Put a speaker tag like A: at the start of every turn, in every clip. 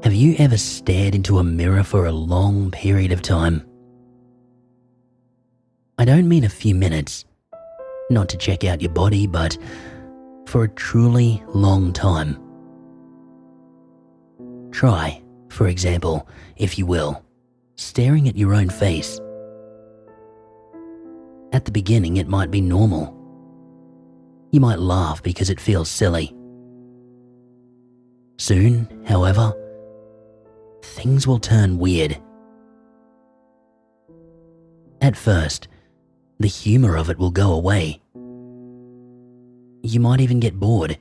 A: Have you ever stared into a mirror for a long period of time? I don't mean a few minutes, not to check out your body, but for a truly long time. Try, for example, if you will, staring at your own face. At the beginning, it might be normal. You might laugh because it feels silly. Soon, however, things will turn weird. At first, the humor of it will go away. You might even get bored.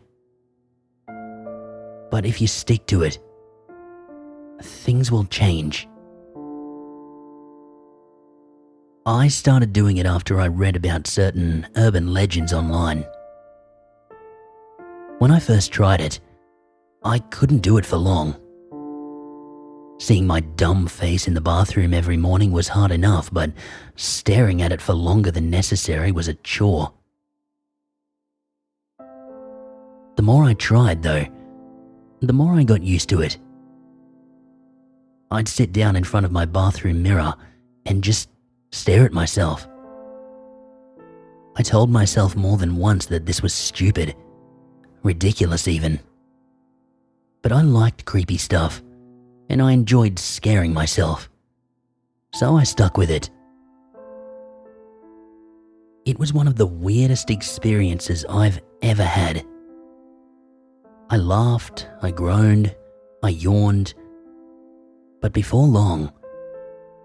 A: But if you stick to it, things will change. I started doing it after I read about certain urban legends online. When I first tried it, I couldn't do it for long. Seeing my dumb face in the bathroom every morning was hard enough, but staring at it for longer than necessary was a chore. The more I tried, though, the more I got used to it. I'd sit down in front of my bathroom mirror and just stare at myself. I told myself more than once that this was stupid, ridiculous even. But I liked creepy stuff, and I enjoyed scaring myself, so I stuck with it. It was one of the weirdest experiences I've ever had. I laughed, I groaned, I yawned, but before long,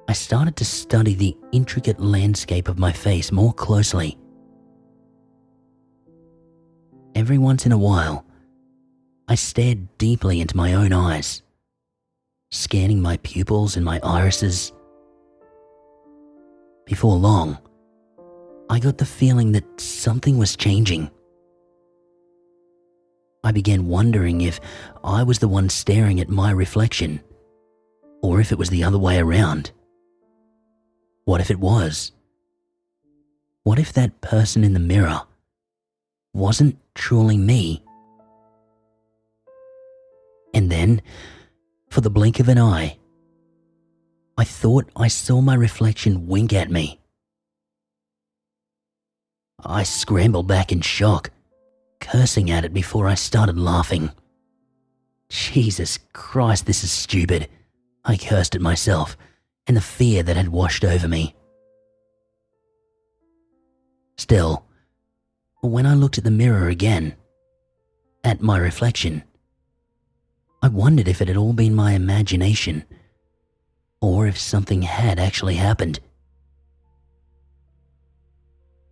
A: I started to study the intricate landscape of my face more closely. Every once in a while, I stared deeply into my own eyes, scanning my pupils and my irises. Before long, I got the feeling that something was changing. I began wondering if I was the one staring at my reflection, or if it was the other way around. What if it was? What if that person in the mirror wasn't truly me? And then, for the blink of an eye, I thought I saw my reflection wink at me. I scrambled back in shock, cursing at it before I started laughing. Jesus Christ, this is stupid, I cursed at myself and the fear that had washed over me. Still, when I looked at the mirror again, at my reflection, I wondered if it had all been my imagination, or if something had actually happened.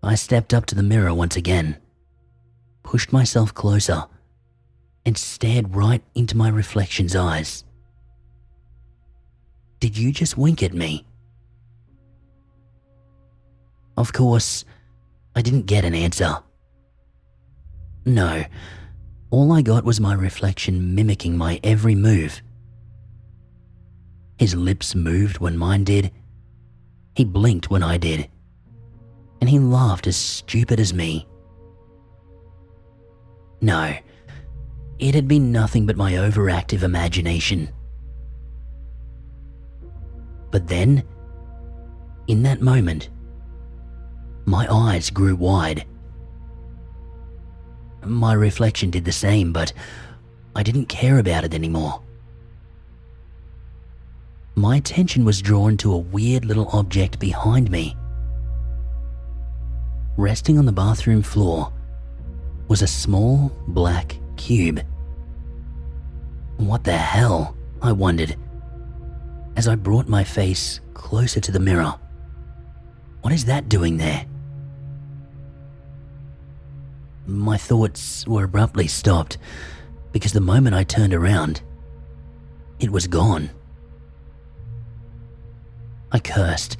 A: I stepped up to the mirror once again, pushed myself closer, and stared right into my reflection's eyes. Did you just wink at me? Of course, I didn't get an answer. No, all I got was my reflection mimicking my every move. His lips moved when mine did. He blinked when I did. And he laughed as stupid as me. No, it had been nothing but my overactive imagination. But then, in that moment, my eyes grew wide. My reflection did the same, but I didn't care about it anymore. My attention was drawn to a weird little object behind me. Resting on the bathroom floor was a small black cube. What the hell? I wondered, as I brought my face closer to the mirror. What is that doing there? My thoughts were abruptly stopped because the moment I turned around, it was gone. I cursed,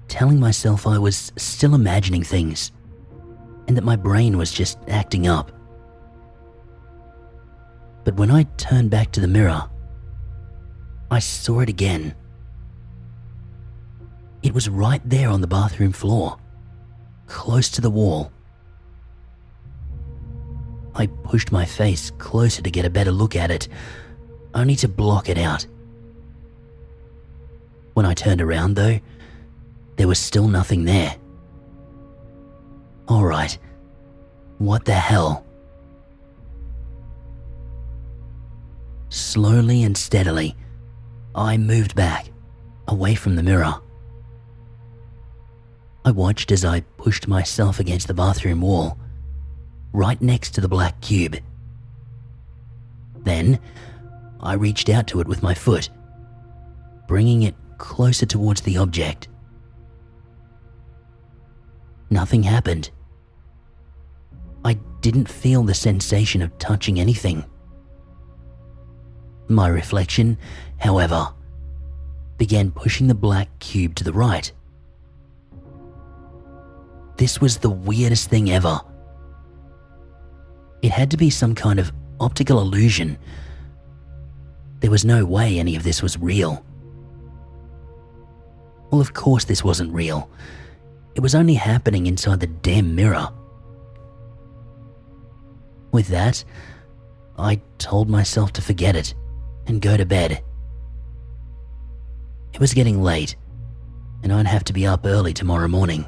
A: telling myself I was still imagining things and that my brain was just acting up. But when I turned back to the mirror, I saw it again. It was right there on the bathroom floor, close to the wall. I pushed my face closer to get a better look at it, only to block it out. When I turned around though, there was still nothing there. Alright, what the hell? Slowly and steadily, I moved back, away from the mirror. I watched as I pushed myself against the bathroom wall, right next to the black cube. Then, I reached out to it with my foot, bringing it closer towards the object. Nothing happened. I didn't feel the sensation of touching anything. My reflection, however, began pushing the black cube to the right. This was the weirdest thing ever. It had to be some kind of optical illusion. There was no way any of this was real. Well, of course this wasn't real. It was only happening inside the damn mirror. With that, I told myself to forget it and go to bed. It was getting late, and I'd have to be up early tomorrow morning.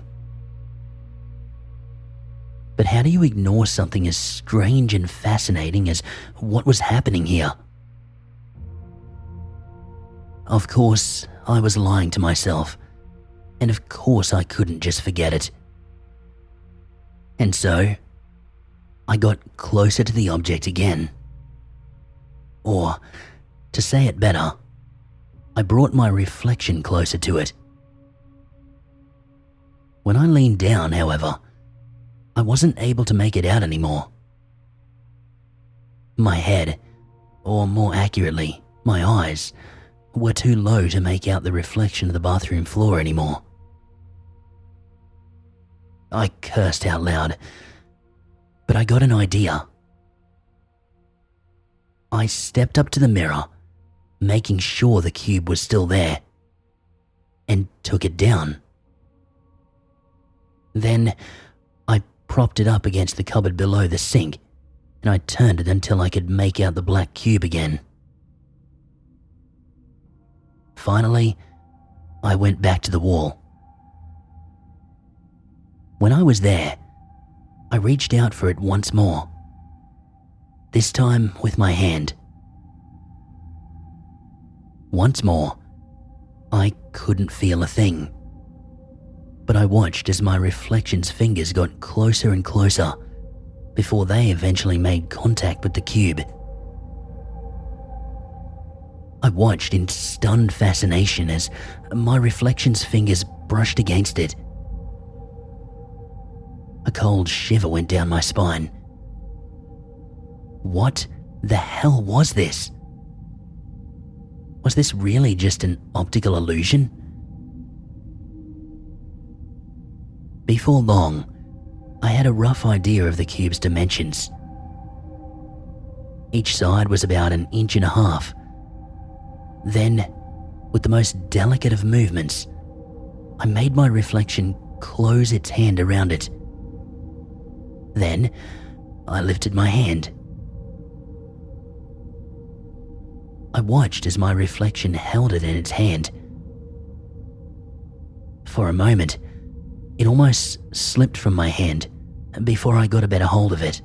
A: But how do you ignore something as strange and fascinating as what was happening here? Of course, I was lying to myself, and of course I couldn't just forget it. And so, I got closer to the object again. Or, to say it better, I brought my reflection closer to it. When I leaned down, however, I wasn't able to make it out anymore. My head, or more accurately, my eyes, were too low to make out the reflection of the bathroom floor anymore. I cursed out loud, but I got an idea. I stepped up to the mirror, making sure the cube was still there, and took it down. Then I propped it up against the cupboard below the sink, and I turned it until I could make out the black cube again. Finally, I went back to the wall. When I was there, I reached out for it once more, this time with my hand. Once more, I couldn't feel a thing, but I watched as my reflection's fingers got closer and closer before they eventually made contact with the cube. I watched in stunned fascination as my reflection's fingers brushed against it. A cold shiver went down my spine. What the hell was this? Was this really just an optical illusion? Before long, I had a rough idea of the cube's dimensions. Each side was about 1.5 inches. Then, with the most delicate of movements, I made my reflection close its hand around it. Then, I lifted my hand. I watched as my reflection held it in its hand. For a moment, it almost slipped from my hand before I got a better hold of it.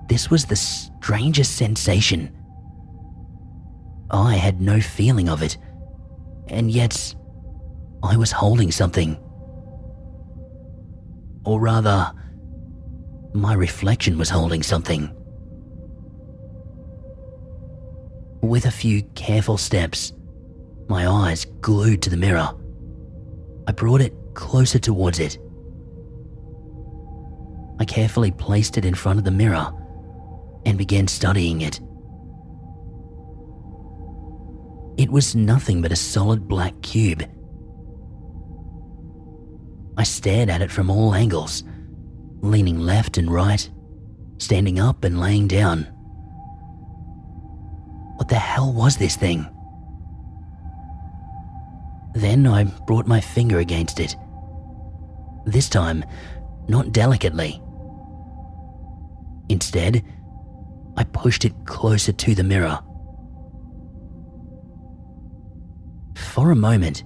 A: This was the strangest sensation. I had no feeling of it, and yet I was holding something. Or rather, my reflection was holding something. With a few careful steps, my eyes glued to the mirror, I brought it closer towards it. I carefully placed it in front of the mirror and began studying it. It was nothing but a solid black cube. I stared at it from all angles, leaning left and right, standing up and laying down. What the hell was this thing? Then I brought my finger against it. This time, not delicately. Instead, I pushed it closer to the mirror. For a moment,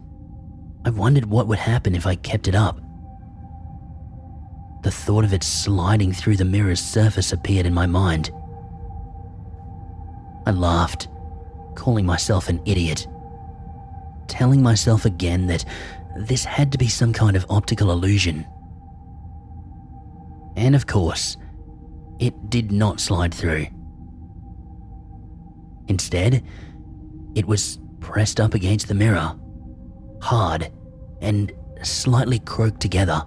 A: I wondered what would happen if I kept it up. The thought of it sliding through the mirror's surface appeared in my mind. I laughed, calling myself an idiot, telling myself again that this had to be some kind of optical illusion. And of course, it did not slide through. Instead, it was pressed up against the mirror, hard and slightly crooked together.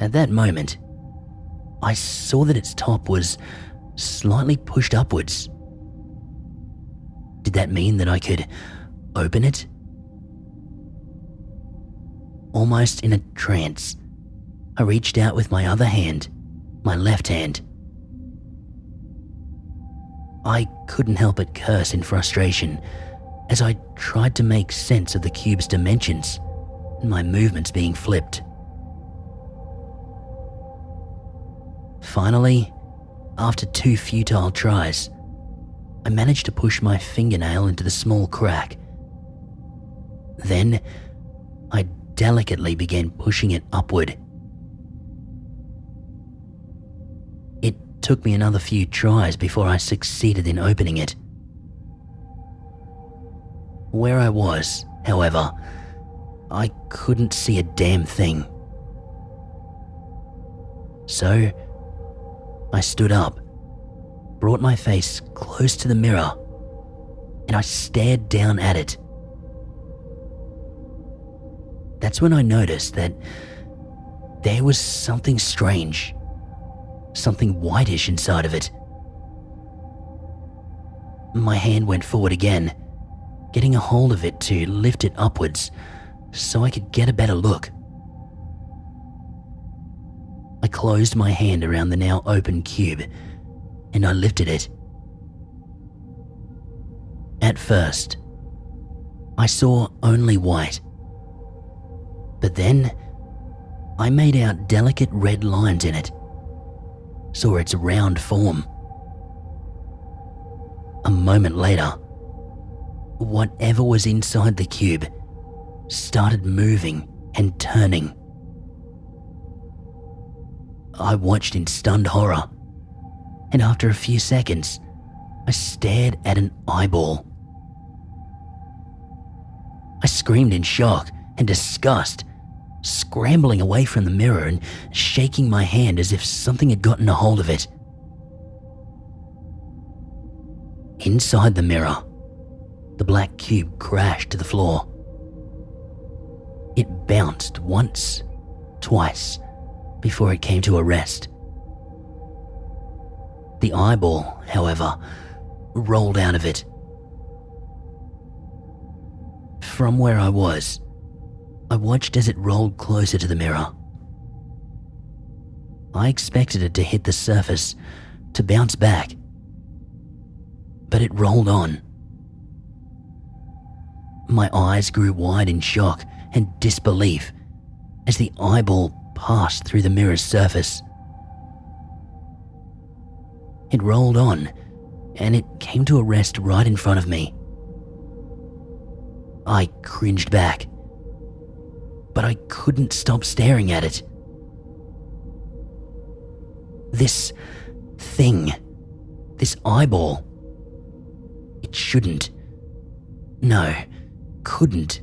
A: At that moment, I saw that its top was slightly pushed upwards. Did that mean that I could open it? Almost in a trance, I reached out with my other hand, my left hand. I couldn't help but curse in frustration as I tried to make sense of the cube's dimensions and my movements being flipped. Finally, after 2 futile tries, I managed to push my fingernail into the small crack. Then, I delicately began pushing it upward. It took me another few tries before I succeeded in opening it. Where I was, however, I couldn't see a damn thing. So, I stood up, brought my face close to the mirror, and I stared down at it. That's when I noticed that there was something strange, something whitish inside of it. My hand went forward again, getting a hold of it to lift it upwards so I could get a better look. I closed my hand around the now open cube and I lifted it. At first, I saw only white. But then, I made out delicate red lines in it, saw its round form. A moment later, whatever was inside the cube started moving and turning. I watched in stunned horror, and after a few seconds, I stared at an eyeball. I screamed in shock and disgust, scrambling away from the mirror and shaking my hand as if something had gotten a hold of it. Inside the mirror, the black cube crashed to the floor. It bounced once, twice, before it came to a rest. The eyeball, however, rolled out of it. From where I was, I watched as it rolled closer to the mirror. I expected it to hit the surface, to bounce back. But it rolled on. My eyes grew wide in shock and disbelief as the eyeball passed through the mirror's surface. It rolled on, and it came to a rest right in front of me. I cringed back, but I couldn't stop staring at it. This thing, this eyeball, it shouldn't, no, couldn't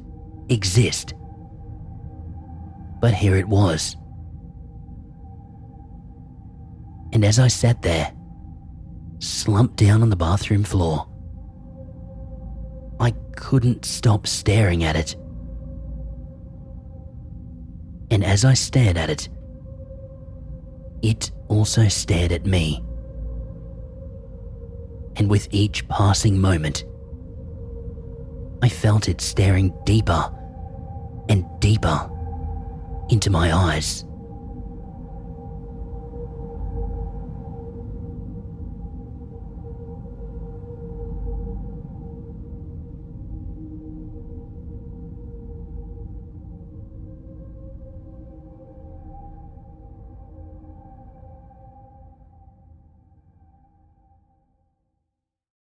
A: exist. But here it was. And as I sat there, slumped down on the bathroom floor, I couldn't stop staring at it. And as I stared at it, it also stared at me. And with each passing moment, I felt it staring deeper and deeper into my eyes.